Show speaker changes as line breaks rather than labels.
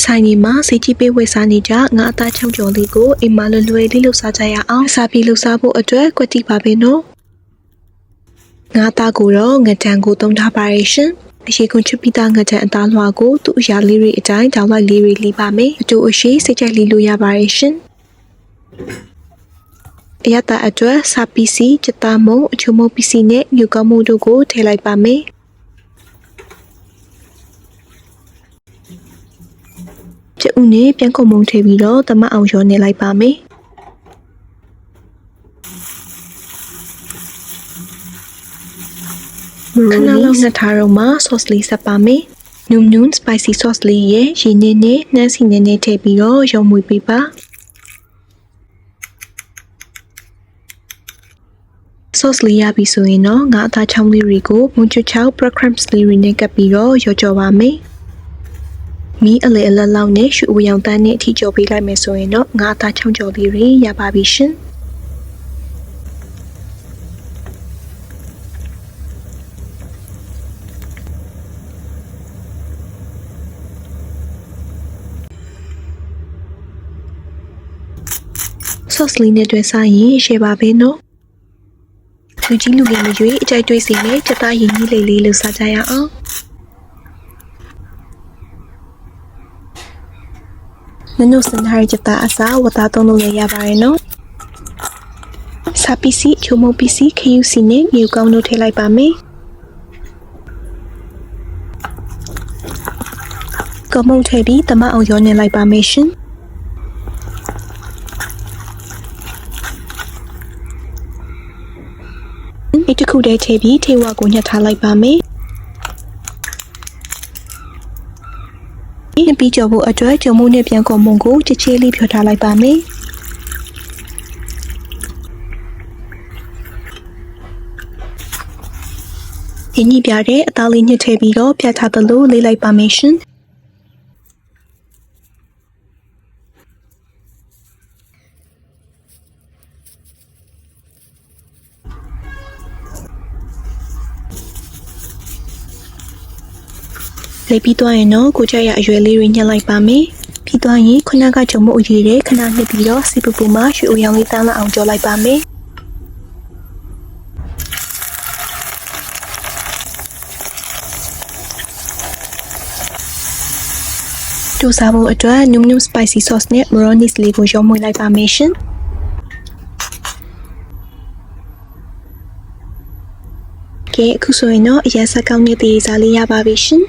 ဆိုင်ဒီမှာစီကြီးပေးဝယ်စားနေကြငါအသားချောင်းကျော်လေးကိုအိမ်မှာလွယ်လွယ်လေးလှုပ်စားကြရအောင်စားပြီးလှုပ်စားဖို့အတွက်ကွက်တိပါပဲနော်ငါသားကိုတော့ငကြံကိုသုံးထားပါရဲ့ရှင်အရှိကွန်ချပီတာငကြံအသားလွှာကိုသူ့အရာလေးတွေအတိုင်းတောင်းလိုက်လေးတွေလှီးပါမယ်အတူအရှိစိတ်ကြိုက်လှီးလို့ရပါရဲ့ရှင်အရတာအတွက်စာပီစီစက်တာမုံအချုံမုံပီစီနဲ့ညူကောင်းမှုတို့ကိုထည့်လိုက်ပါမယ်ကျဥနဲ့ပြန်ခုံမုံထည့်ပြီးတော့တမအောင်ရောနေလိုက်ပါမယ်ခဏလောက်နှစ်ထားတော့မှ sauce လေးဆက်ပါမယ်နုံ spicy sauce လေးရဲ့ရေနည်းနဲ့နှမ်းစီနည်းနည်းထည့်ပြီးတော့ရုံမွေပေးပါsauce လေးရပြီဆိုရင်တော့ငါအသားချောင်းလေးတွေကိုမွန်ချူချောက် breadcrumbs လေးတွေနဲ့ကပ်ပြီးတော့ရောကြော်ပါမယ်မီးအလေအလတ်လောက်နဲ့ရှူအဝရောင်တန်းနဲ့အထိကြော်ပေးလိုက်မယ်ဆိုရင်တော့ငါအသားချောင်းကြော်လေးတွေရပါပြီရှင်sauce လေးနဲ့တွဲစားရင်ရှယ်ပါပဲနော်လူကြီးလူငယ်မရွေးအကြိုက်တွေးစီနဲ့ကြက်သားရည်ကြီးလေးလေးလှူစားကြရအောင်နနုစန်ဟာကြက်သားအစားဝတ်သားသုံးလို့ရပါတယ်နော်စာပီစီချိုမုံပီစီခယူစီနဲ့မြေကောင်းတို့ထည့်လိုက်ပါမယ်ကမုံထည့်ပြီးတမအောင်ရောနေလိုက်ပါမယ်ရှင်ဒီတစ်ခုတည်းထည့်ပြီးထေဝါကိုညှက်ထားလိုက်ပါမယ်။ပြီးကြော်ဖို့အတွက်ဂျုံမိုးနဲ့ပြန်ခုံမုံကိုချစ်ချေးလေးဖြောထားလိုက်ပါမယ်။ဒီညပြတဲ့အသားလေးညှက်ထည့်ပြီးတော့ပြတ်ထားသလိုလေးလိုက်ပါမယ်ရှင်။လေးပြီးသွားရင်တော့ကိုကြရအရွယ်လေးတွေညှက်လိုက်ပါမယ်ပြီးသွားရင်ခုနကဂျုံမို့အရေးတဲ့ခဏနှစ်ပြီးတော့စီပူပူမှာရွှေအိုရောင်လေးတန်းလာအောင်ကြော်လိုက်ပါမယ်ဒူစားဖို့အတွက်နုံ spicy sauce နဲ့ mayonnaise လေးကိုရောမွေးလိုက်ပါမယ်ရှင်ကဲအခုဆိုရင်တော့အရင်ဆက်ကောင်းတဲ့တေးစားလေးရပါပြီရှင်